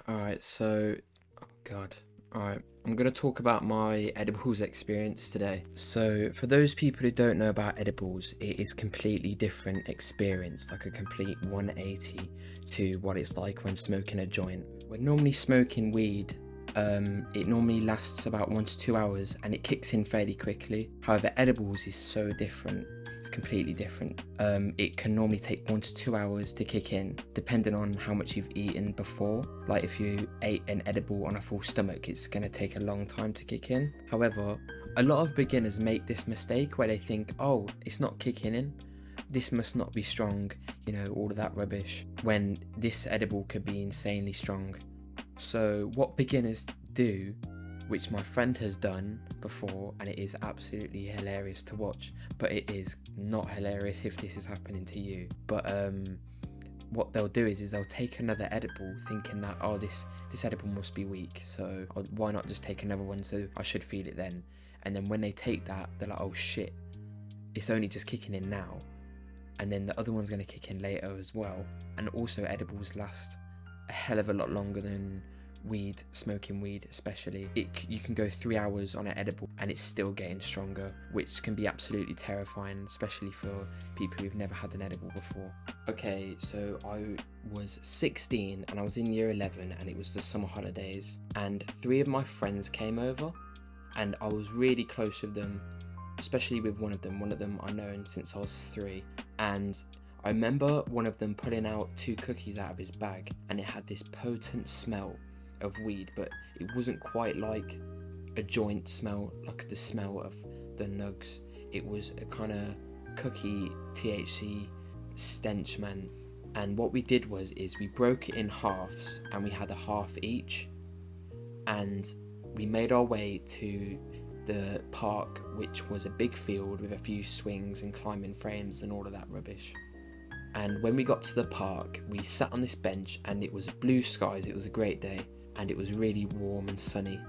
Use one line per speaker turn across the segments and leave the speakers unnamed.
Alright, so, oh god. Alright, I'm going to talk about my edibles experience today. So, for those people who don't know about edibles, it is completely different experience, like a complete 180 to what it's like when smoking a joint. When normally smoking weed, it normally lasts about 1 to 2 hours and it kicks in fairly quickly. However, edibles is so different. It's completely different. It can normally take 1 to 2 hours to kick in, depending on how much you've eaten before. Like if you ate an edible on a full stomach, it's going to take a long time to kick in. However, a lot of beginners make this mistake where they think, oh, it's not kicking in, this must not be strong, all of that rubbish, when this edible could be insanely strong. So what beginners do, which my friend has done before, and it is absolutely hilarious to watch, but it is not hilarious if this is happening to you. But what they'll do is they'll take another edible thinking that, oh, this edible must be weak, so why not just take another one, so I should feel it then. And then when they take that, they're like, oh shit, it's only just kicking in now. And then the other one's going to kick in later as well. And also edibles last a hell of a lot longer than smoking weed especially. You can go 3 hours on an edible and it's still getting stronger, which can be absolutely terrifying, especially for people who've never had an edible before. Okay, so I was 16 and I was in year 11 and it was the summer holidays, and 3 of my friends came over and I was really close with them, especially with one of them. One of them I've known since I was 3, and I remember one of them pulling out 2 cookies out of his bag, and it had this potent smell of weed, but it wasn't quite like a joint smell, like the smell of the nugs. It was a kind of cookie THC stench, man. And what we did is we broke it in halves, and we had a half each, and we made our way to the park, which was a big field with a few swings and climbing frames and all of that rubbish. And when we got to the park, we sat on this bench, and it was blue skies. It was a great day, and it was really warm and sunny.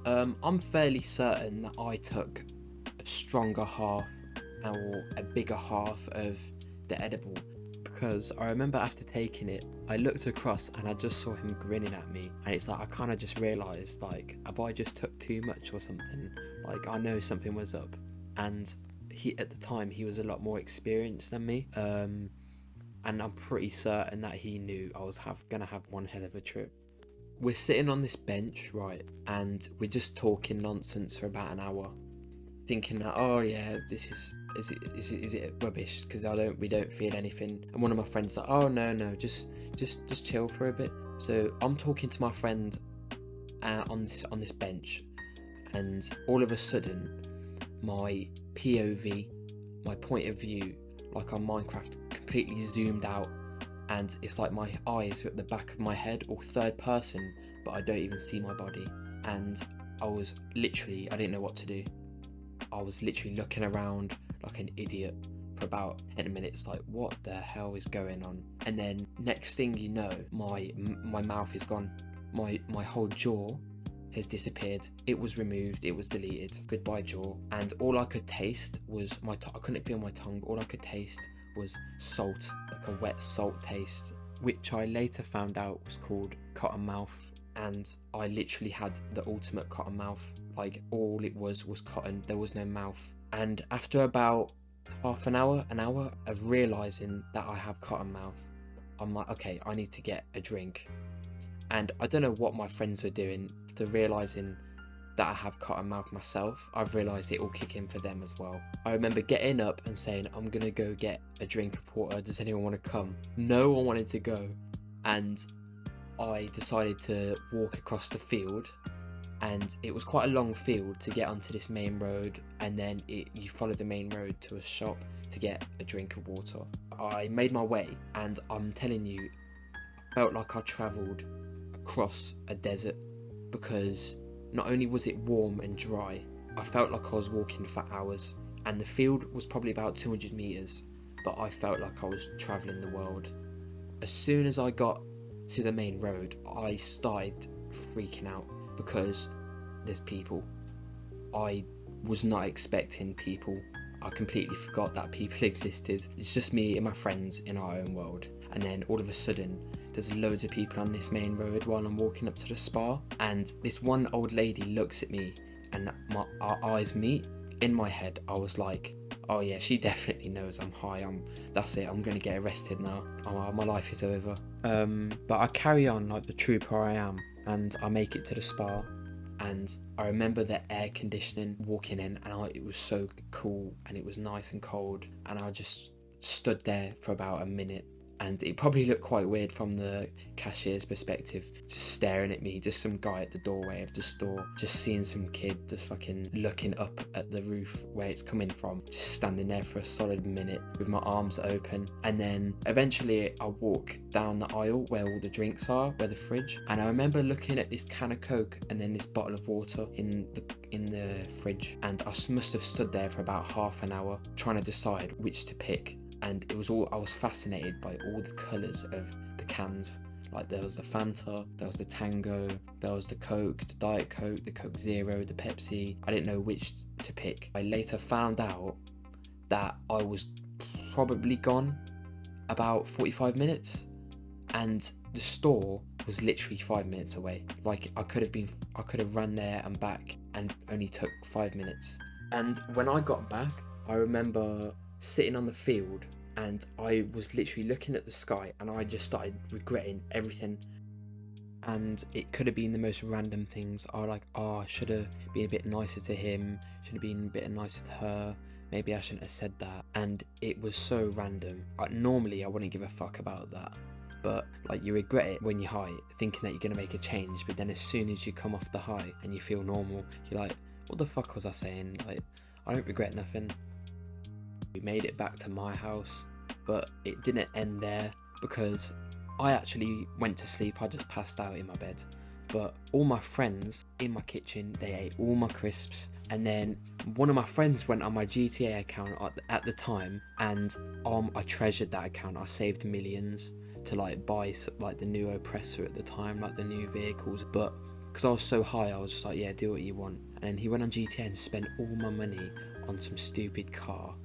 I'm fairly certain that I took a stronger half or a bigger half of the edible, because I remember after taking it, I looked across and I just saw him grinning at me, and it's like I kind of just realised, like, have I just took too much or something? Like, I know something was up. And at the time he was a lot more experienced than me, and I'm pretty certain that he knew I was gonna have one hell of a trip. We're sitting on this bench, right, and we're just talking nonsense for about an hour, thinking that, oh yeah, is it rubbish, because we don't feel anything. And one of my friends like, oh no, just chill for a bit. So I'm talking to my friend on this bench, and all of a sudden my POV, my point of view, like on Minecraft, completely zoomed out, and it's like my eyes are at the back of my head, or third person, but I don't even see my body. And I didn't know what to do. I was literally looking around like an idiot for about 10 minutes, like, what the hell is going on? And then next thing you know, my mouth is gone. My whole jaw has disappeared. It was removed, it was deleted. Goodbye jaw. And all I could taste was I couldn't feel my tongue. All I could taste was salt, like a wet salt taste, which I later found out was called cotton mouth. And I literally had the ultimate cotton mouth. Like, all it was cotton, there was no mouth. And after about half an hour of realising that I have cotton mouth, I'm like, okay, I need to get a drink. And I don't know what my friends were doing, after realising that I have cotton mouth myself, I've realised it will kick in for them as well. I remember getting up and saying, I'm gonna go get a drink of water, does anyone want to come? No one wanted to go, and I decided to walk across the field, and it was quite a long field to get onto this main road, and then you follow the main road to a shop to get a drink of water. I made my way, and I'm telling you, I felt like I travelled across a desert, because not only was it warm and dry, I felt like I was walking for hours, and the field was probably about 200 meters, but I felt like I was traveling the world. As soon as I got to the main road, I started freaking out, because there's people. I was not expecting people. I completely forgot that people existed. It's just me and my friends in our own world. And then all of a sudden, there's loads of people on this main road while I'm walking up to the spa, and this one old lady looks at me and our eyes meet. In my head I was like, oh yeah, she definitely knows I'm high. That's it, I'm gonna get arrested now. My life is over. But I carry on like the trooper I am, and I make it to the spa. And I remember the air conditioning walking in, and it was so cool, and it was nice and cold, and I just stood there for about a minute. And it probably looked quite weird from the cashier's perspective, just staring at me, just some guy at the doorway of the store, just seeing some kid just fucking looking up at the roof where it's coming from, just standing there for a solid minute with my arms open. And then eventually I walk down the aisle where all the drinks are, where the fridge, and I remember looking at this can of Coke and then this bottle of water in the fridge, and I must have stood there for about half an hour trying to decide which to pick. And I was fascinated by all the colours of the cans. Like there was the Fanta, there was the Tango, there was the Coke, the Diet Coke, the Coke Zero, the Pepsi. I didn't know which to pick. I later found out that I was probably gone about 45 minutes, and the store was literally 5 minutes away. Like I could have run there and back and only took 5 minutes. And when I got back, I remember sitting on the field, and I was literally looking at the sky, and I just started regretting everything. And it could have been the most random things. I was like, oh, I should have been a bit nicer to him, should have been a bit nicer to her, maybe I shouldn't have said that. And it was so random. Normally I wouldn't give a fuck about that, but like you regret it when you're high, thinking that you're gonna make a change, but then as soon as you come off the high and you feel normal, you're like, what the fuck was I saying? Like, I don't regret nothing. We made it back to my house, but it didn't end there, because I actually went to sleep. I just passed out in my bed, but all my friends in my kitchen, they ate all my crisps. And then one of my friends went on my GTA account at the time, and I treasured that account. I saved millions to like buy like the new Oppressor at the time, like the new vehicles, but because I was so high, I was just like, yeah, do what you want. And then he went on GTA and spent all my money on some stupid car.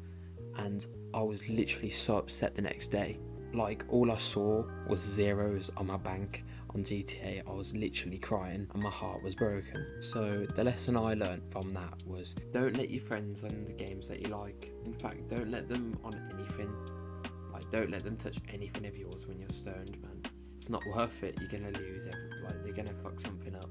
And I was literally so upset the next day. Like all I saw was zeros on my bank on GTA. I was literally crying and my heart was broken. So the lesson I learned from that was, don't let your friends on the games that you like. In fact, don't let them on anything. Like, don't let them touch anything of yours when you're stoned, man. It's not worth it. You're gonna lose they're gonna fuck something up.